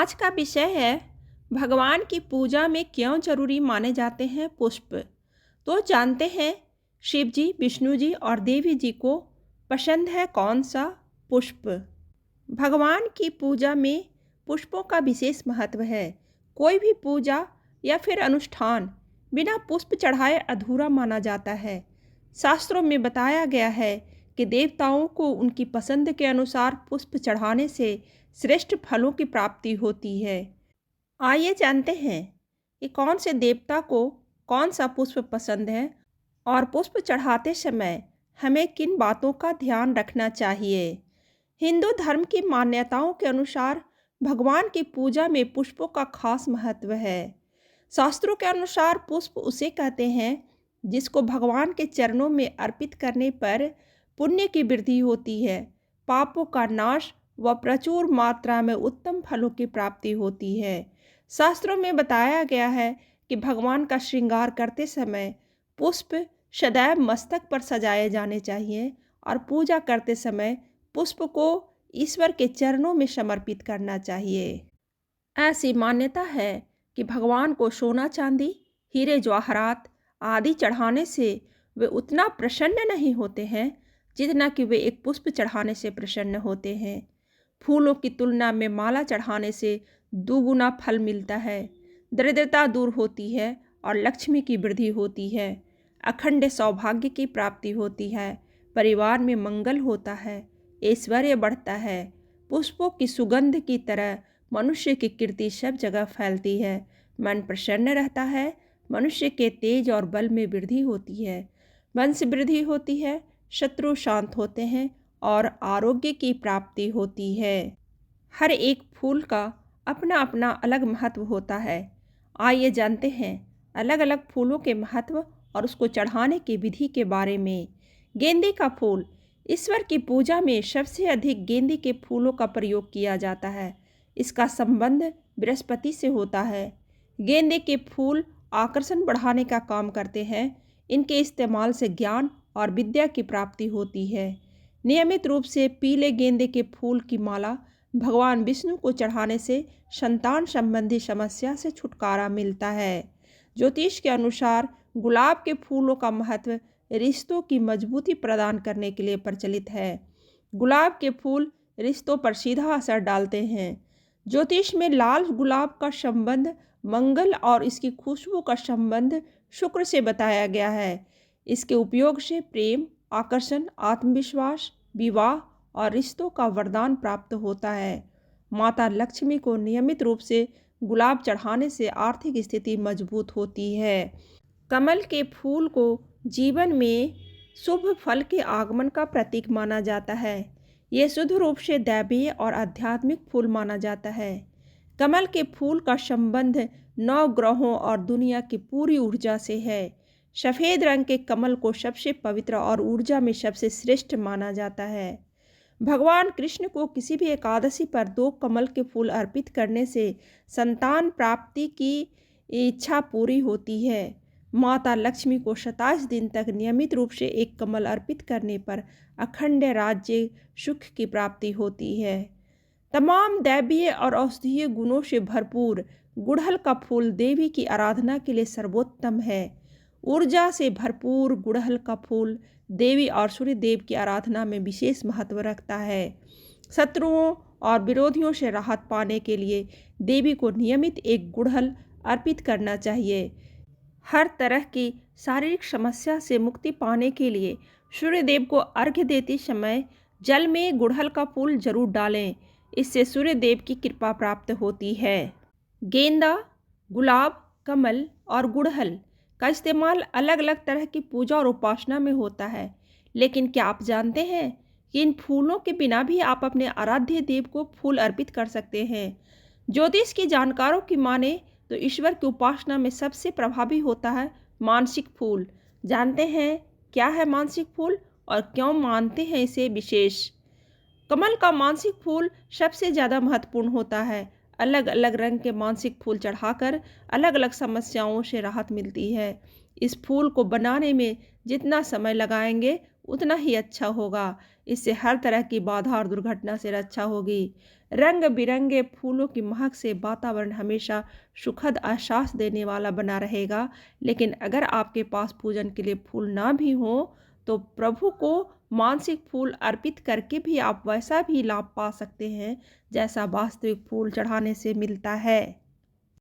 आज का विषय है भगवान की पूजा में क्यों जरूरी माने जाते हैं पुष्प। तो जानते हैं शिव जी, विष्णु जी और देवी जी को पसंद है कौन सा पुष्प। भगवान की पूजा में पुष्पों का विशेष महत्व है। कोई भी पूजा या फिर अनुष्ठान बिना पुष्प चढ़ाए अधूरा माना जाता है। शास्त्रों में बताया गया है कि देवताओं को उनकी पसंद के अनुसार पुष्प चढ़ाने से श्रेष्ठ फलों की प्राप्ति होती है। आइए जानते हैं कि कौन से देवता को कौन सा पुष्प पसंद है और पुष्प चढ़ाते समय हमें किन बातों का ध्यान रखना चाहिए। हिंदू धर्म की मान्यताओं के अनुसार भगवान की पूजा में पुष्पों का खास महत्व है। शास्त्रों के अनुसार पुष्प उसे कहते हैं जिसको भगवान के चरणों में अर्पित करने पर पुण्य की वृद्धि होती है, पापों का नाश व प्रचुर मात्रा में उत्तम फलों की प्राप्ति होती है। शास्त्रों में बताया गया है कि भगवान का श्रृंगार करते समय पुष्प सदैव मस्तक पर सजाए जाने चाहिए और पूजा करते समय पुष्प को ईश्वर के चरणों में समर्पित करना चाहिए। ऐसी मान्यता है कि भगवान को सोना चांदी, हीरे जवाहरात आदि चढ़ाने से वे उतना प्रसन्न नहीं होते हैं जितना कि वे एक पुष्प चढ़ाने से प्रसन्न होते हैं। फूलों की तुलना में माला चढ़ाने से दुगुना फल मिलता है, दरिद्रता दूर होती है और लक्ष्मी की वृद्धि होती है, अखंड सौभाग्य की प्राप्ति होती है, परिवार में मंगल होता है, ऐश्वर्य बढ़ता है। पुष्पों की सुगंध की तरह मनुष्य की कीर्ति सब जगह फैलती है, मन प्रसन्न रहता है, मनुष्य के तेज और बल में वृद्धि होती है, वंश वृद्धि होती है, शत्रु शांत होते हैं और आरोग्य की प्राप्ति होती है। हर एक फूल का अपना अपना अलग महत्व होता है। आइए जानते हैं अलग अलग फूलों के महत्व और उसको चढ़ाने की विधि के बारे में। गेंदे का फूल, ईश्वर की पूजा में सबसे अधिक गेंदे के फूलों का प्रयोग किया जाता है। इसका संबंध बृहस्पति से होता है। गेंदे के फूल आकर्षण बढ़ाने का काम करते हैं। इनके इस्तेमाल से ज्ञान और विद्या की प्राप्ति होती है। नियमित रूप से पीले गेंदे के फूल की माला भगवान विष्णु को चढ़ाने से संतान संबंधी समस्या से छुटकारा मिलता है। ज्योतिष के अनुसार गुलाब के फूलों का महत्व रिश्तों की मजबूती प्रदान करने के लिए प्रचलित है। गुलाब के फूल रिश्तों पर सीधा असर डालते हैं। ज्योतिष में लाल गुलाब का संबंध मंगल और इसकी खुशबू का संबंध शुक्र से बताया गया है। इसके उपयोग से प्रेम, आकर्षण, आत्मविश्वास, विवाह और रिश्तों का वरदान प्राप्त होता है। माता लक्ष्मी को नियमित रूप से गुलाब चढ़ाने से आर्थिक स्थिति मजबूत होती है। कमल के फूल को जीवन में शुभ फल के आगमन का प्रतीक माना जाता है। यह शुद्ध रूप से दैवीय और आध्यात्मिक फूल माना जाता है। कमल के फूल का संबंध 9 ग्रहों और दुनिया की पूरी ऊर्जा से है। सफ़ेद रंग के कमल को सबसे पवित्र और ऊर्जा में सबसे श्रेष्ठ माना जाता है। भगवान कृष्ण को किसी भी एकादशी पर 2 कमल के फूल अर्पित करने से संतान प्राप्ति की इच्छा पूरी होती है। माता लक्ष्मी को 27 दिन तक नियमित रूप से 1 कमल अर्पित करने पर अखंड राज्य सुख की प्राप्ति होती है। तमाम दैवीय और औषधीय गुणों से भरपूर गुड़हल का फूल देवी की आराधना के लिए सर्वोत्तम है। ऊर्जा से भरपूर गुड़हल का फूल देवी और सूर्य देव की आराधना में विशेष महत्व रखता है। शत्रुओं और विरोधियों से राहत पाने के लिए देवी को नियमित 1 गुड़हल अर्पित करना चाहिए। हर तरह की शारीरिक समस्या से मुक्ति पाने के लिए सूर्य देव को अर्घ्य देते समय जल में गुड़हल का फूल जरूर डालें। इससे सूर्य देव की कृपा प्राप्त होती है। गेंदा, गुलाब, कमल और गुड़हल का इस्तेमाल अलग अलग तरह की पूजा और उपासना में होता है। लेकिन क्या आप जानते हैं कि इन फूलों के बिना भी आप अपने आराध्य देव को फूल अर्पित कर सकते हैं। ज्योतिष के जानकारों की माने तो ईश्वर की उपासना में सबसे प्रभावी होता है मानसिक फूल। जानते हैं क्या है मानसिक फूल और क्यों मानते हैं इसे विशेष। कमल का मानसिक फूल सबसे ज़्यादा महत्वपूर्ण होता है। अलग अलग रंग के मानसिक फूल चढ़ाकर अलग अलग समस्याओं से राहत मिलती है। इस फूल को बनाने में जितना समय लगाएंगे उतना ही अच्छा होगा। इससे हर तरह की बाधा और दुर्घटना से रक्षा होगी। रंग बिरंगे फूलों की महक से वातावरण हमेशा सुखद एहसास देने वाला बना रहेगा। लेकिन अगर आपके पास पूजन के लिए फूल ना भी हो, तो प्रभु को मानसिक फूल अर्पित करके भी आप वैसा भी लाभ पा सकते हैं जैसा वास्तविक फूल चढ़ाने से मिलता है।